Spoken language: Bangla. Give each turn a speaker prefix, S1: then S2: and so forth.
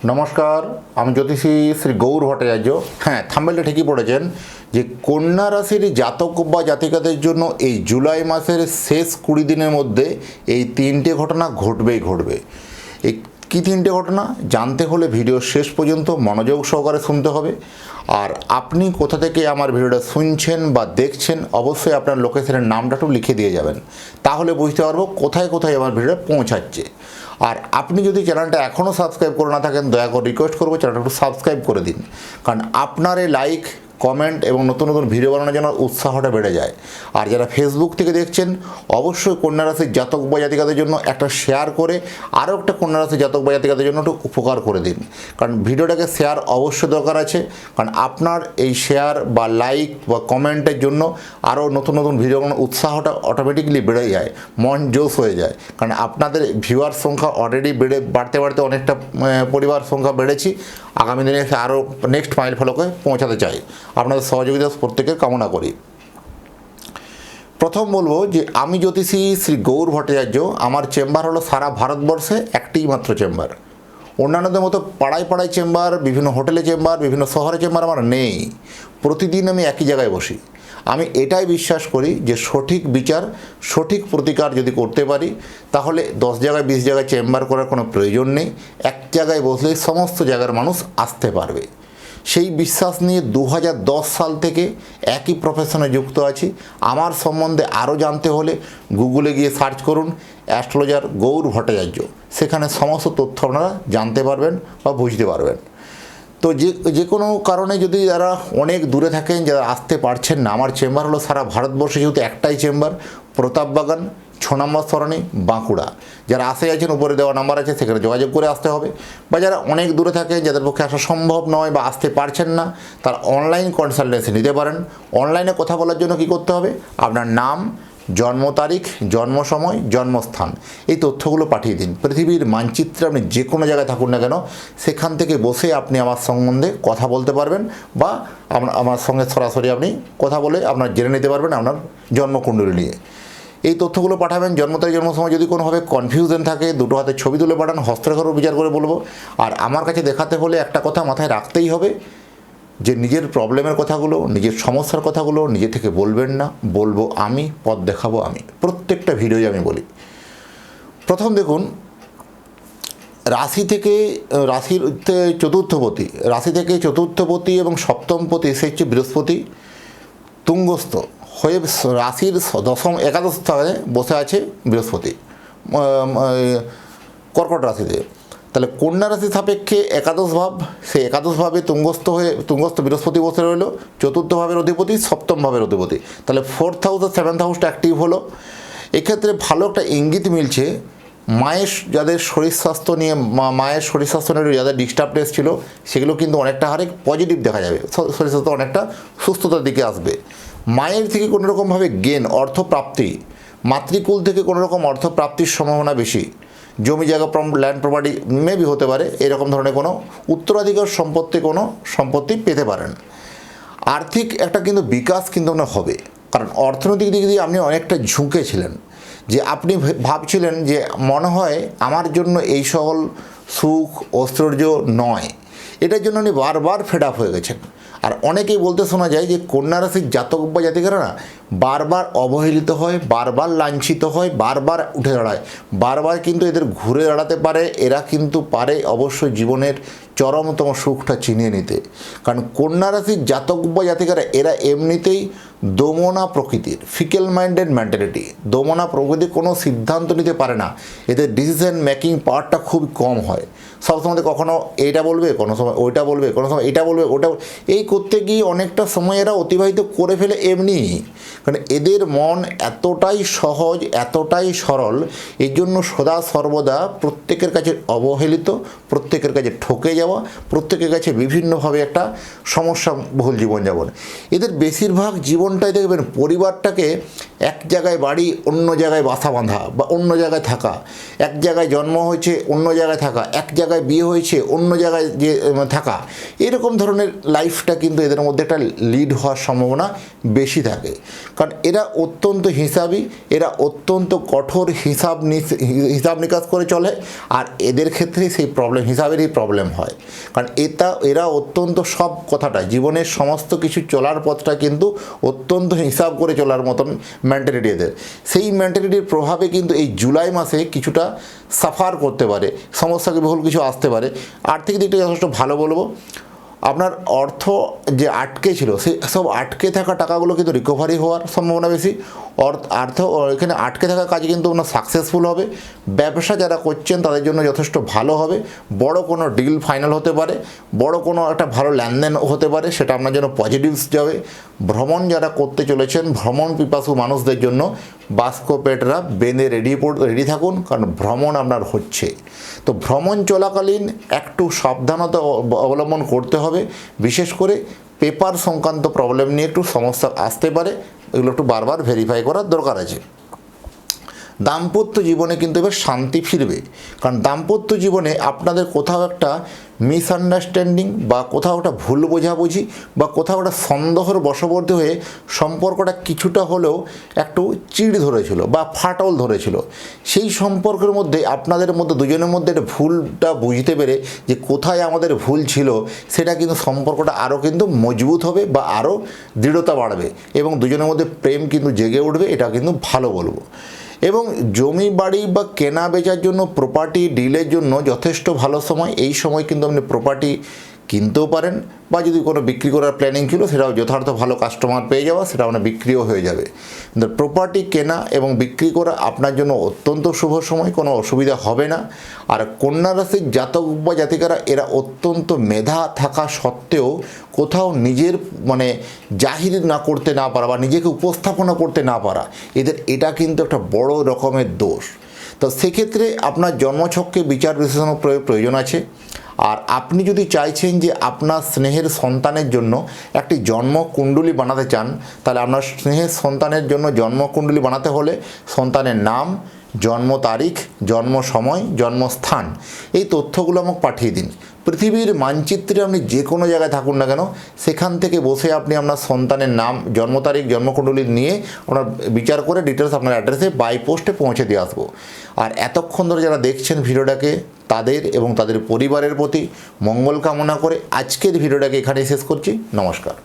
S1: নমস্কার, আমি জ্যোতিষী শ্রী গৌর ভট্টাচার্য। হ্যাঁ, থাম্বনেলে ঠিকই পড়েছেন যে কন্যা রাশির জাতক বা জাতিকাদের জন্য এই জুলাই মাসের শেষ 20 দিনের মধ্যে এই তিনটে ঘটনা ঘটবেই ঘটবে। এই কী তিনটে ঘটনা জানতে হলে ভিডিও শেষ পর্যন্ত মনোযোগ সহকারে শুনতে হবে। আর আপনি কোথা থেকে আমার ভিডিওটা শুনছেন বা দেখছেন অবশ্যই আপনার লোকেশনের নামটা একটু লিখে দিয়ে যাবেন, তাহলে বুঝতে পারবো কোথায় কোথায় আমার ভিডিওটা পৌঁছাচ্ছে। আর আপনি যদি চ্যানেলটা এখনও সাবস্ক্রাইব করে না থাকেন, দয়া করে রিকোয়েস্ট করবো চ্যানেলটা একটু সাবস্ক্রাইব করে দিন, কারণ আপনার এই লাইক, কমেন্ট এবং নতুন নতুন ভিডিও বানানোর জন্য উৎসাহটা বেড়ে যায়। আর যারা ফেসবুক থেকে দেখছেন অবশ্যই কন্যা রাশির জাতক বা জাতিকাদের জন্য একটা শেয়ার করে আরও একটা কন্যা রাশির জাতক বা জাতিকাদের জন্য একটু উপকার করে দিন, কারণ ভিডিওটাকে শেয়ার অবশ্যই দরকার আছে। কারণ আপনার এই শেয়ার বা লাইক বা কমেন্টের জন্য আরও নতুন নতুন ভিডিও বানানোর উৎসাহটা অটোমেটিকলি বেড়ে যায়, মন জোশ হয়ে যায়। কারণ আপনাদের ভিউয়ার সংখ্যা অলরেডি বাড়তে বাড়তে অনেকটা পরিবার সংখ্যা বেড়েছি। আগামী দিনে এসে আরও নেক্সট মাইল ফলকে পৌঁছাতে চাই। আপনাদের সহযোগিতা প্রত্যেকের কামনা করি। প্রথম বলবো যে আমি জ্যোতিষী শ্রী গৌর ভট্টাচার্য। আমার চেম্বার হলো সারা ভারতবর্ষে একটিই মাত্র চেম্বার। অন্যান্যদের মতো পাড়ায় পাড়ায় চেম্বার, বিভিন্ন হোটেলে চেম্বার, বিভিন্ন শহরে চেম্বার আমার নেই। প্রতিদিন আমি একই জায়গায় বসি। আমি এটাই বিশ্বাস করি যে সঠিক বিচার, সঠিক প্রতিকার যদি করতে পারি তাহলে 10 জায়গায় 20 জায়গায় চেম্বার করার কোনো প্রয়োজন নেই। এক জায়গায় বসলেই সমস্ত জায়গার মানুষ আসতে পারবে। সেই বিশ্বাস নিয়ে 2010 সাল থেকে একই প্রফেশনে যুক্ত আছি। আমার সম্বন্ধে আরও জানতে হলে গুগলে গিয়ে সার্চ করুন অ্যাস্ট্রোলজার গৌর ভট্টাচার্য। সেখানে সমস্ত তথ্য আপনারা জানতে পারবেন বা বুঝতে পারবেন। তো যে কোনো কারণে যদি যারা অনেক দূরে থাকেন, যারা আসতে পারছেন না, আমার চেম্বার হলো সারা ভারতবর্ষে যেহেতু একটাই চেম্বার, প্রতাপবাগান 6 নম্বর সরণি, বাঁকুড়া। যারা আসে আছেন উপরে দেওয়া নাম্বার আছে, সেখানে যোগাযোগ করে আসতে হবে। বা যারা অনেক দূরে থাকেন, যাদের পক্ষে আসা সম্ভব নয় বা আসতে পারছেন না, তারা অনলাইন কনসালটেন্সি নিতে পারেন। অনলাইনে কথা বলার জন্য কী করতে হবে, আপনার নাম, জন্ম তারিখ, জন্ম সময়, জন্মস্থান, এই তথ্যগুলো পাঠিয়ে দিন। পৃথিবীর মানচিত্রে আপনি যে কোনো জায়গায় থাকুন না কেন, সেখান থেকে বসে আপনি আমার সম্বন্ধে কথা বলতে পারবেন বা আমার সঙ্গে সরাসরি আপনি কথা বলে আপনার জেনে নিতে পারবেন আপনার জন্মকুণ্ডলী নিয়ে। এই তথ্যগুলো পাঠাবেন। জন্ম তারিখ, জন্ম সময় যদি কোনোভাবে কনফিউশন থাকে, দুটো হাতে ছবি তুলে পাঠান, হস্তরেখারও বিচার করে বলবো। আর আমার কাছে দেখাতে হলে একটা কথা মাথায় রাখতেই হবে যে নিজের প্রবলেমের কথাগুলো, নিজের সমস্যার কথাগুলো নিজে থেকে বলবেন না, বলবো আমি, পথ দেখাবো আমি। প্রত্যেকটা ভিডিওই আমি বলি। প্রথম দেখুন, রাশি থেকে চতুর্থপতি এবং সপ্তমপতি সে হচ্ছে বৃহস্পতি তুঙ্গস্থ হয়ে রাশির একাদশ স্থানে বসে আছে বৃহস্পতি কর্কট রাশিতে। তাহলে কন্যা রাশি সাপেক্ষে একাদশ ভাব, সেই একাদশ ভাবে তুঙ্গস্থ বৃহস্পতি বসে রইল, চতুর্থ ভাবের অধিপতি, সপ্তম ভাবের অধিপতি। তাহলে 4th হাউস আর 7th হাউসটা অ্যাক্টিভ হলো। এক্ষেত্রে ভালো একটা ইঙ্গিত মিলছে। মায়ের যাদের শরীর স্বাস্থ্য নিয়ে যাদের ডিস্টার্বনেস ছিল, সেগুলো কিন্তু অনেকটা হারে পজিটিভ দেখা যাবে। শরীর স্বাস্থ্য অনেকটা সুস্থতার দিকে আসবে। মায়ের থেকে কোনো রকমভাবে গেন, অর্থপ্রাপ্তি, মাতৃকুল থেকে কোনো রকম অর্থপ্রাপ্তির সম্ভাবনা বেশি। জমি জায়গা, ল্যান্ড প্রপার্টি মেবি হতে পারে, এরকম ধরনের কোনো উত্তরাধিকার সম্পত্তি পেতে পারেন। আর্থিক একটা কিন্তু বিকাশ কিন্তু আপনার হবে, কারণ অর্থনৈতিক দিক দিয়ে আপনি অনেকটা ঝুঁকেছিলেন। যে আপনি ভাবছিলেন যে মনে হয় আমার জন্য এই সকল সুখ ঐশ্বর্য নয়, এটার জন্য উনি বারবার ফেড আপ হয়ে গেছেন। আর অনেকেই বলতে শোনা যায় যে কন্যা রাশির জাতক বা জাতিকারা না বারবার অবহেলিত হয়, বারবার লাঞ্ছিত হয়, বারবার উঠে দাঁড়ায়, বারবার কিন্তু এদের ঘুরে দাঁড়াতে পারে। এরা কিন্তু পারে অবশ্যই জীবনের চরমতম সুখটা চিনিয়ে নিতে। কারণ কন্যা রাশির জাতক বা জাতিকারা এরা এমনিতেই দোমনা প্রকৃতির, ফিকেল মাইন্ডেড মেন্টালিটি। দোমনা প্রকৃতি কোনো সিদ্ধান্ত নিতে পারে না, এদের ডিসিশন মেকিং পাওয়ারটা খুব কম হয়। সবসময় কখনো এইটা বলবে, কোনো সময় ওইটা বলবে, কোনো সময় এটা বলবে, ওটা এই করতে গিয়ে অনেকটা সময় এরা অতিবাহিত করে ফেলে এমনি। কারণ এদের মন এতটাই সহজ, এতটাই সরল, এই জন্য সদা সর্বদা প্রত্যেকের কাছে অবহেলিত, প্রত্যেকের কাছে ঠকে যাওয়া, প্রত্যেকের কাছে বিভিন্নভাবে একটা সমস্যাবহুল জীবনযাপন। এদের বেশিরভাগ জীবনটাই দেখবেন পরিবারটাকে এক জায়গায় বাড়ি, অন্য জায়গায় বাসা বাঁধা বা অন্য জায়গায় থাকা, এক জায়গায় জন্ম হয়েছে, অন্য জায়গায় থাকা, এক জায়গায় বিয়ে হয়েছে, অন্য জায়গায় যে থাকা, এরকম ধরনের লাইফটা কিন্তু এদের মধ্যে একটা লিড হওয়ার সম্ভাবনা বেশি থাকে। কারণ এরা অত্যন্ত হিসাবী, এরা অত্যন্ত কঠোর হিসাব নিকাশ করে চলে, আর এদের ক্ষেত্রে সেই হিসাবেরই প্রবলেম হয়। কারণ এরা অত্যন্ত সব কথাটা, জীবনের সমস্ত কিছু চলার পথটা কিন্তু অত্যন্ত হিসাব করে চলার মতন মেন্টালিটি এদের। সেই মেন্টালিটির প্রভাবে কিন্তু এই জুলাই মাসে কিছুটা সাফার করতে পারে, সমস্যাকে বহুল কিছু আসতে পারে। আর্থিক দিকটা যথেষ্ট ভালো বলবো। আপনার অর্থ যে আটকে ছিল, সেই সব আটকে থাকা টাকাগুলো কিন্তু রিকভারি হওয়ার সম্ভাবনা বেশি। এখানে আটকে থাকা কাজ কিন্তু আপনার সাকসেসফুল হবে। ব্যবসা যারা করছেন তাদের জন্য যথেষ্ট ভালো হবে। বড় কোনো ডিল ফাইনাল হতে পারে, বড় কোনো একটা ভালো লেনদেন হতে পারে, সেটা আপনার জন্য পজিটিভস যাবে। ভ্রমণ যারা করতে চলেছেন, ভ্রমণ পিপাসু মানুষদের জন্য বাস্কোপেটরা বেঁধে রেডি থাকুন, কারণ ভ্রমণ আপনার হচ্ছে। তো ভ্রমণ চলাকালীন একটু সাবধানতা অবলম্বন করতে হবে। বিশেষ করে পেপার সংক্রান্ত প্রবলেম নিয়ে একটু সমস্যা আসতে পারে, এগুলো একটু বারবার ভেরিফাই করার দরকার আছে। দাম্পত্য জীবনে কিন্তু এবার শান্তি ফিরবে, কারণ দাম্পত্য জীবনে আপনাদের কোথাও একটা মিসআন্ডারস্ট্যান্ডিং বা কোথাও একটা ভুল বোঝাবুঝি বা কোথাও একটা সন্দেহের বশবর্তী হয়ে সম্পর্কটা কিছুটা হলেও একটু চিড় ধরেছিল বা ফাটল ধরেছিল। সেই সম্পর্কের মধ্যে আপনাদের মধ্যে দুজনের মধ্যে একটা ভুলটা বুঝতে পেরে যে কোথায় আমাদের ভুল ছিল, সেটা কিন্তু সম্পর্কটা আরও কিন্তু মজবুত হবে বা আরও দৃঢ়তা বাড়বে এবং দুজনের মধ্যে প্রেম কিন্তু জেগে উঠবে, এটা কিন্তু ভালো বলবো। এবং জমি বাড়ি বা কেনা বেচার জন্য, প্রপার্টি ডিলের জন্য যথেষ্ট ভালো সময়। এই সময় কিন্তু আপনি প্রপার্টি কিনতেও পারেন, বা যদি কোনো বিক্রি করার প্ল্যানিং ছিল সেটাও যথার্থ ভালো কাস্টমার পেয়ে যাওয়া, সেটা আপনার বিক্রিও হয়ে যাবে। কিন্তু প্রপার্টি কেনা এবং বিক্রি করা আপনার জন্য অত্যন্ত শুভ সময়, কোনো অসুবিধা হবে না। আর কন্যা রাশির জাতক বা জাতিকারা এরা অত্যন্ত মেধা থাকা সত্ত্বেও কোথাও নিজের জাহির না করতে না পারা বা নিজেকে উপস্থাপনা করতে না পারা, এটা কিন্তু একটা বড় রকমের দোষ। তো সেক্ষেত্রে আপনার জন্মছককে বিচার বিশ্লেষণ প্রয়োজন আছে। আর আপনি যদি চাইছেন যে আপনার স্নেহের সন্তানের জন্য একটি জন্মকুণ্ডলী বানাতে চান, তাহলে আপনার স্নেহের সন্তানের জন্য জন্মকুণ্ডলী বানাতে হলে সন্তানের নাম, জন্ম তারিখ, জন্ম সময়, জন্মস্থান, এই তথ্যগুলো আমাকে পাঠিয়ে দিন। পৃথিবীর মানচিত্রে আপনি যে কোনো জায়গায় থাকুন না কেন, সেখান থেকে বসে আপনি আপনার সন্তানের নাম, জন্ম তারিখ, জন্মকুণ্ডলী নিয়ে আপনার বিচার করে ডিটেলস আপনার অ্যাড্রেসে বাই পোস্টে পৌঁছে দিয়ে আসবো। আর এতক্ষণ ধরে যারা দেখছেন ভিডিওটাকে, তাদের এবং তাদের পরিবারের প্রতি মঙ্গল কামনা করে আজকের ভিডিওটাকে এখানেই শেষ করছি। নমস্কার।